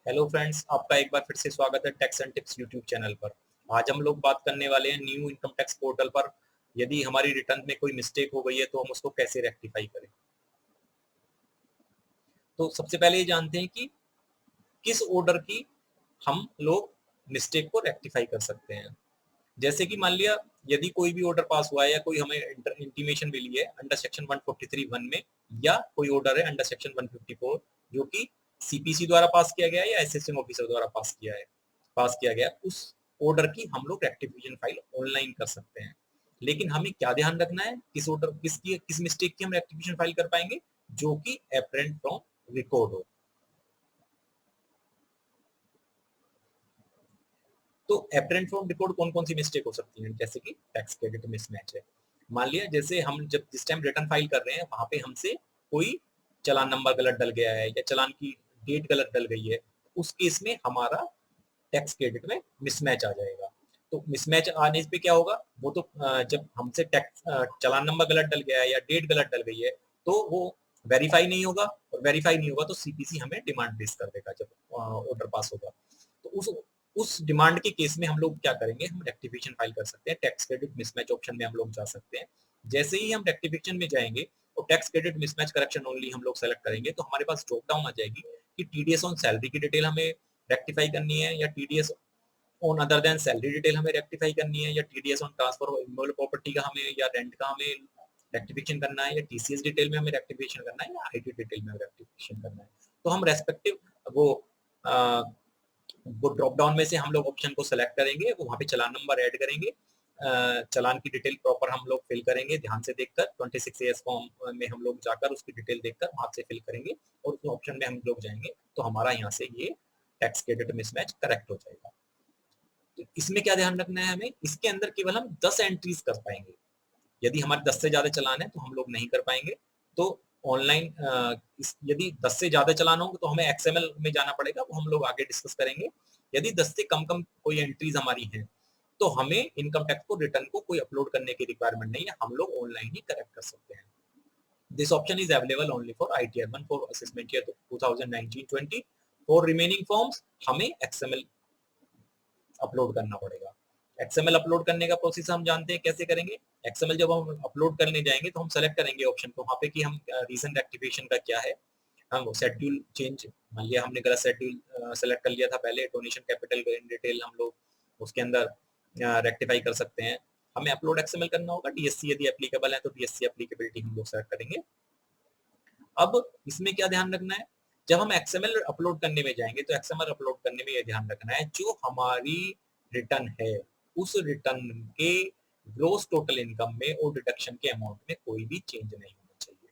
Hello friends, आपका एक बार फिर से स्वागत है tax and tips YouTube channel पर। आज हम लोग बात करने वाले हैं न्यू इनकम टैक्स पोर्टल पर यदि हमारी रिटर्न में कोई मिस्टेक हो गई है तो हम उसको कैसे रेक्टिफाई करें। तो सबसे पहले ये जानते हैं कि किस ऑर्डर की हम लोग मिस्टेक को रेक्टिफाई कर सकते हैं। जैसे कि मान लिया यदि कोई भी ऑर्डर पास हुआ है या कोई हमें इंटीमेशन मिली है अंडर सेक्शन 143(1) में, या कोई ऑर्डर है अंडर सेक्शन 154 जो कि सीपीसी द्वारा पास किया गया है या एसेसिंग ऑफिसर द्वारा पास किया गया, उस ऑर्डर की हम लोग रेक्टिफिकेशन फाइल ऑनलाइन कर सकते हैं। लेकिन हमें क्या ध्यान रखना है, किस मिस्टेक की हम रेक्टिफिकेशन फाइल कर पाएंगे, जो कि अपरेंट फ्रॉम रिकॉर्ड हो। तो अपरेंट फ्रॉम रिकॉर्ड कौन कौन सी मिस्टेक हो सकती है, जैसे कि टैक्स क्रेडिट मिसमैच है। मान लिया जैसे हम जब जिस टाइम रिटर्न फाइल कर रहे हैं वहां पे हमसे कोई चालान नंबर गलत डल गया है या चालान की डेट गलत डल गई है, उस केस में हमारा टैक्स क्रेडिट में मिसमैच आ जाएगा। तो मिसमैच आने पे क्या होगा, वो तो जब हमसे टैक्स चालान नंबर गलत डल गया है या डेट गलत डल गई है तो वो वेरीफाई नहीं होगा, और वेरीफाई नहीं होगा तो सीपीसी हमें डिमांड रेज कर देगा जब ऑर्डर पास होगा। तो उस डिमांड के केस में हम लोग क्या करेंगे, हम रेक्टिफिकेशन फाइल कर सकते हैं। टैक्स क्रेडिट मिसमैच ऑप्शन में हम लोग जा सकते हैं। जैसे ही हम रेक्टिफिकेशन में जाएंगे और tax credit mismatch correction only हम लोग सेलेक्ट करेंगे तो हमारे पास ड्रॉप डाउन आ जाएगी कि टीडीएस ऑन सैलरी की डिटेल हमें रेक्टिफाई करनी है, या TDS on other than salary detail हमें रेक्टिफाई करनी है, या TDS on transfer of immovable property का हमें या रेंट का हमें रेक्टिफिकेशन करना है, या टीसीएस डिटेल में हमें रेक्टिफिकेशन करना है, या आईटी डिटेल में रेक्टिफिकेशन करना है। तो हम रेस्पेक्टिव वो आ, वो ड्रॉप डाउन में से हम लोग ऑप्शन को सिलेक्ट करेंगे, वो वहाँ पे चालान नंबर ऐड करेंगे, चालान की डिटेल प्रॉपर हम लोग फिल करेंगे ध्यान से देखकर 26 फॉर्म में हम लोग जाकर उसकी डिटेल देखकर वहां से फिल करेंगे, और उस ऑप्शन में हम लोग जाएंगे तो हमारा यहाँ से ये टैक्स क्रेडिट मिसमैच करेक्ट हो जाएगा। तो इसमें क्या ध्यान रखना है हमें, इसके अंदर केवल हम 10 एंट्रीज कर पाएंगे। यदि हमारे 10 से ज्यादा चालान है तो हम लोग नहीं कर पाएंगे। तो ऑनलाइन यदि 10 से ज्यादा चालान होंगे तो हमें एक्सएमएल में जाना पड़ेगा, वो हम लोग आगे डिस्कस करेंगे। यदि 10 से कम कम कोई एंट्रीज हमारी हैं तो हमें इनकम टैक्स को रिटर्न को कोई अपलोड करने की रिक्वायरमेंट नहीं है, हम लोग ऑनलाइन ही करेक्ट कर सकते हैं। This option is available only for ITR 1 for assessment year 2019-20। For remaining forms हमें एक्सएमएल अपलोड करना पड़ेगा। एक्सएमएल अपलोड करने का प्रोसेस हम जानते हैं कैसे करेंगे। एक्सएमएल जब हम अपलोड करने जाएंगे तो हम सेलेक्ट करेंगे ऑप्शन को वहाँ पे कि हम रीजन एक्टिवेशन का क्या है। हम शेड्यूल चेंज, मान लिया हमने गलत शेड्यूल सेलेक्ट कर लिया था पहले, डोनेशन कैपिटल इन डिटेल हम लोग उसके अंदर रेक्टिफाई कर सकते हैं। हमें अपलोड एक्सएमएल करना होगा, डीएससी यदि एप्लीकेबल है तो डीएससी एप्लीकेबिलिटी हम लोग सेलेक्ट करेंगे। अब इसमें क्या ध्यान रखना है, जब हम एक्सएमएल अपलोड करने में जाएंगे तो एक्सएमएल अपलोड करने में यह ध्यान रखना है जो हमारी रिटर्न है उस रिटर्न के ग्रोस टोटल इनकम में और डिडक्शन के अमाउंट में कोई भी चेंज नहीं होना चाहिए।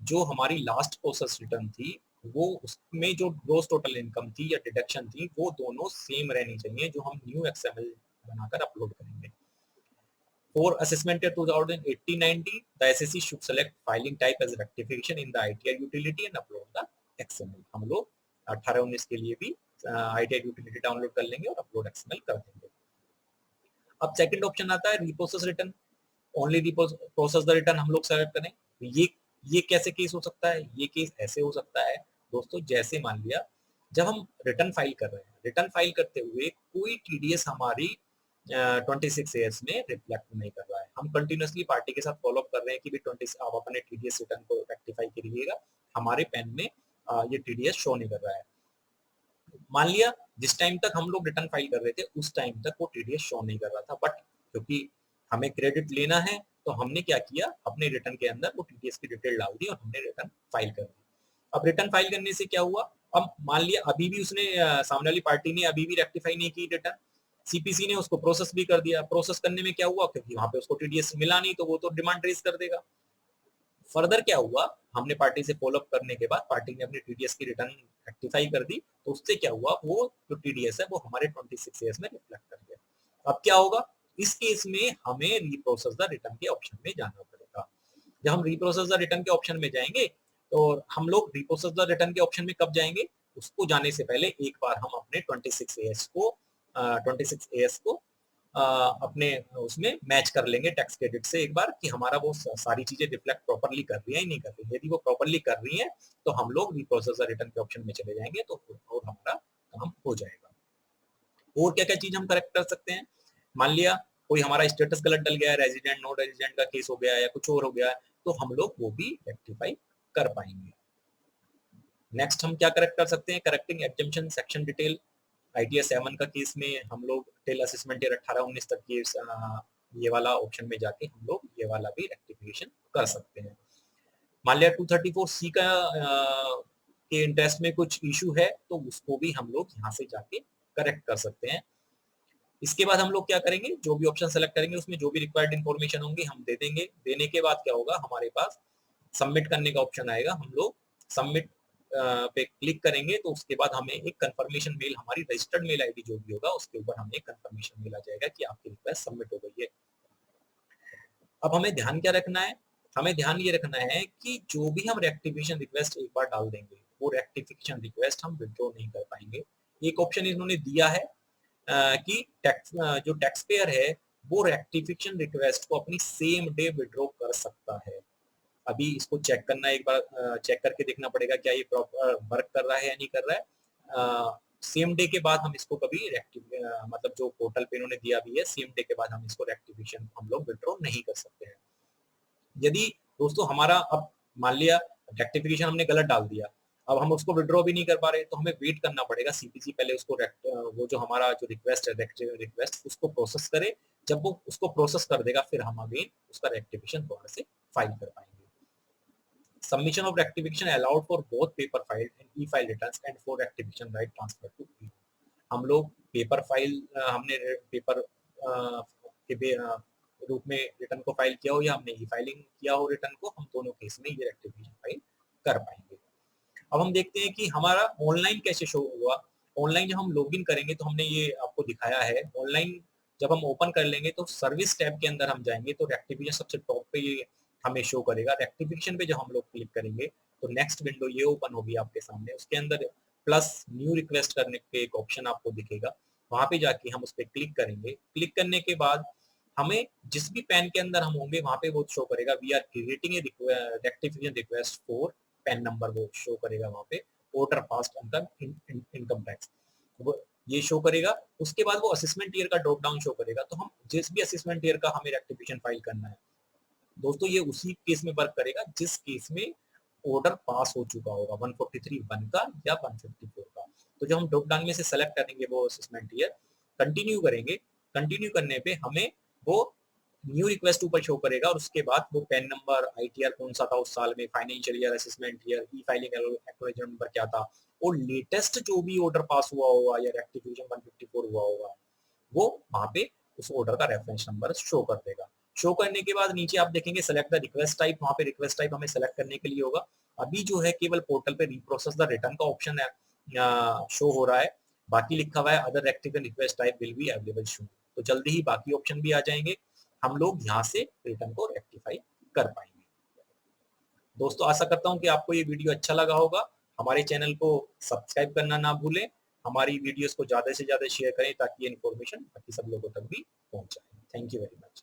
जो हमारी लास्ट प्रोसेस रिटर्न थी वो उसमें जो ग्रोस टोटल इनकम थी या डिडक्शन थी वो दोनों सेम रहनी चाहिए जो हम न्यू एक्सएमएल बनाकर अपलोड करेंगे। For assessment year 2018-19, the SSC should select filing type as rectification in the ITR utility and upload the XML। हम लोग 18-19 के लिए भी ITR utility डाउनलोड कर लेंगे और अपलोड XML कर देंगे। अब सेकंड ऑप्शन आता है reprocess return. Only reprocess the return हम लोग सेलेक्ट करें। ये कैसे केस हो सकता है, ये केस ऐसे हो सकता है दोस्तों, जैसे मान लिया जब हम रिटर्न फाइल कर रहे हैं, रिटर्न फाइल करते हुए कोई टीडीएस हमारी 26 ईयर्स में रिफ्लेक्ट नहीं कर रहा है, हम कंटिन्यूसली पार्टी के साथ फॉलो अप कर रहे हैं कि भी 20 आप अपने टीडीएस रिटर्न को रेक्टिफाई करिएगा, हमारे पेन में ये टीडीएस शो नहीं कर रहा है। मान लिया जिस टाइम तक हम लोग रिटर्न फाइल कर रहे थे उस टाइम तक वो टीडीएस शो नहीं कर रहा था, बट क्योंकि हमें क्रेडिट लेना है तो हमने क्या किया, अपने रिटर्न के अंदर वो टीडीएस की डिटेल डाल दी और हमने रिटर्न फाइल कर दी। अब रिटर्न फाइल करने से क्या हुआ, अब मान लिया अभी भी उसने सामने वाली पार्टी ने अभी भी रेक्टिफाई नहीं की रिटर्न, सीपीसी ने उसको प्रोसेस भी कर दिया। प्रोसेस करने में क्या हुआ, क्योंकि वहां पे उसको टीडीएस मिला नहीं तो वो तो डिमांड रेज कर देगा। फर्दर क्या हुआ, हमने पार्टी से फॉलो अप करने के बाद पार्टी ने अपनी टीडीएस की रिटर्न रेक्टिफाई कर दी, तो उससे क्या हुआ, वो जो टीडीएस है वो हमारे 26 ईयर्स में रिफ्लेक्ट कर गया। अब क्या होगा, इस केस में हमें रिप्रोसेस द रिटर्न के ऑप्शन में जाना पड़ेगा। जब हम रिप्रोसेस द रिटर्न के ऑप्शन में जाएंगे तो हम लोग रिप्रोसेस द रिटर्न के ऑप्शन में कब जाएंगे, उसको जाने से पहले एक बार हम अपने 26 एएस को 26 एएस को अपने उसमें मैच कर लेंगे टैक्स क्रेडिट से एक बार कि हमारा वो सारी चीजें रिफ्लेक्ट प्रॉपर्ली कर रही है या नहीं कर रही है। यदि वो प्रॉपर्ली कर रही है तो हम लोग रिप्रोसेस द रिटर्न के ऑप्शन में चले जाएंगे तो और हमारा और क्या क्या चीज हम करेक्ट कर सकते हैं, मान लिया कोई हमारा स्टेटस गलत डल गया है, रेजिडेंट नॉन रेजिडेंट का केस हो गया है या कुछ और हो गया है, तो हम लोग वो भी रेक्टिफाई कर पाएंगे। नेक्स्ट हम क्या करेक्ट कर सकते हैं, correcting exemption section detail. ITS 7 का केस में हम लोग टेल असेसमेंट ईयर 18-19 तक के ये वाला ऑप्शन में जाके हम लोग ये वाला भी रेक्टिफिकेशन कर सकते हैं। मान लिया 234C का के इंटरेस्ट में कुछ इशू है तो उसको भी हम लोग यहाँ से जाके करेक्ट कर सकते हैं। इसके बाद हम लोग क्या करेंगे, जो भी ऑप्शन सेलेक्ट करेंगे उसमें जो भी रिक्वायर्ड इन्फॉर्मेशन होंगी हम दे देंगे। देने के बाद क्या होगा, हमारे पास सबमिट करने का ऑप्शन आएगा, हम लोग सबमिट पे क्लिक करेंगे तो उसके बाद हमें एक कंफर्मेशन मेल, हमारी रजिस्टर्ड मेल आईडी जो भी होगा उसके ऊपर हमें एक कंफर्मेशन मेल आ जाएगा कि आपकी रिक्वेस्ट सबमिट हो गई है। अब हमें ध्यान क्या रखना है, हमें ध्यान ये रखना है कि जो भी हम रेक्टिफिकेशन रिक्वेस्ट एक बार डाल देंगे वो रेक्टिफिकेशन रिक्वेस्ट हम विड्रॉ नहीं कर पाएंगे। एक ऑप्शन इन्होंने दिया है कि जो टैक्स पेयर है वो रेक्टिफिकेशन रिक्वेस्ट को अपनी सेम डे विड्रॉ कर सकता है। अभी इसको चेक करना, एक बार चेक करके देखना पड़ेगा क्या ये प्रॉपर वर्क कर रहा है या नहीं कर रहा है। सेम डे के बाद हम इसको कभी मतलब जो पोर्टल पे इन्होंने दिया भी है, सेम डे के बाद हम इसको रेक्टिफिकेशन हम लोग विड्रॉ नहीं कर सकते हैं। यदि दोस्तों हमारा अब मान लिया रेक्टिफिकेशन हमने गलत डाल दिया, अब हम उसको विड्रॉ भी नहीं कर पा रहे तो हमें वेट करना पड़ेगा, CPC पहले उसको वो जो हमारा जो रिक्वेस्ट है रिक्वेस्ट उसको प्रोसेस करे। जब वो उसको प्रोसेस कर देगा फिर हम अगेन उसका रेक्टिफिकेशन दोबारा से फाइल कर पाएंगे। Submission of rectification allowed for both paper file and e-file returns and for rectification right transfer to e। हम लोग पेपर फाइल हमने पेपर के रूप में रिटर्न को फाइल किया हो या हमने ई फाइलिंग किया हो रिटर्न को, हम दोनों केस में ये रेक्टिफिकेशन फाइल कर पाएंगे। अब हम देखते हैं कि हमारा ऑनलाइन कैसे शो हुआ। ऑनलाइन जब हम लॉगिन करेंगे तो हमने ये आपको दिखाया है, ऑनलाइन जब हम ओपन कर लेंगे तो सर्विस टैब के अंदर हम जाएंगे तो रेक्टिफिकेशन सबसे टॉप पे ये हमें शो करेगा। रेक्टिफिकेशन पे जब हम लोग क्लिक करेंगे तो नेक्स्ट विंडो ये ओपन होगी आपके सामने, उसके अंदर प्लस न्यू रिक्वेस्ट करने के एक ऑप्शन आपको दिखेगा, वहां पे जाके हम उस पर क्लिक करेंगे। क्लिक करने के बाद हमें जिस भी पैन के अंदर हम होंगे वहां पे वो शो करेगा we are creating a rectification request for PAN number, वो शो करेगा वहां पे ऑर्डर पास्ट इनकम टैक्स वो ये शो करेगा। उसके बाद वो असेसमेंट ईयर का ड्रॉप डाउन शो करेगा, तो हम जिस भी असेसमेंट ईयर का हमें रेक्टिफिकेशन फाइल करना है दोस्तों ये उसी केस में वर्क करेगा जिस केस में ऑर्डर पास हो चुका होगा, 143(1) का या 154 का। तो जब हम ड्रॉप डाउन में से सेलेक्ट करेंगे वो असेसमेंट ईयर, कंटिन्यू करेंगे, कंटिन्यू करने पे हमें वो न्यू रिक्वेस्ट ऊपर शो करेगा और उसके बाद वो पैन नंबर, ITR कौन सा था उस साल में, फाइनेंशियल ईयर, असेसमेंट ईयर, ई फाइलिंग एक्नॉलेजमेंट नंबर क्या था और लेटेस्ट जो भी ऑर्डर पास हुआ होगा या रेक्टिफिकेशन 154 हुआ होगा वो वहां पे उस ऑर्डर का रेफरेंस नंबर शो कर देगा। शो करने के बाद नीचे आप देखेंगे सेलेक्ट द रिक्वेस्ट टाइप, वहां पे रिक्वेस्ट टाइप हमें सेलेक्ट करने के लिए होगा। अभी जो है केवल पोर्टल पे रिप्रोसेस द रिटर्न का ऑप्शन है शो हो रहा है, बाकी लिखा हुआ है other rectification request type will be available सून। तो जल्दी ही बाकी ऑप्शन भी आ जाएंगे, हम लोग यहाँ से रिटर्न को रेक्टिफाई कर पाएंगे। दोस्तों आशा करता हूँ कि आपको ये वीडियो अच्छा लगा होगा। हमारे चैनल को सब्सक्राइब करना ना भूलें, हमारी वीडियोस को ज्यादा से ज्यादा शेयर करें ताकि ये इन्फॉर्मेशन बाकी सब लोगों तक भी पहुंच जाए। Thank you very much.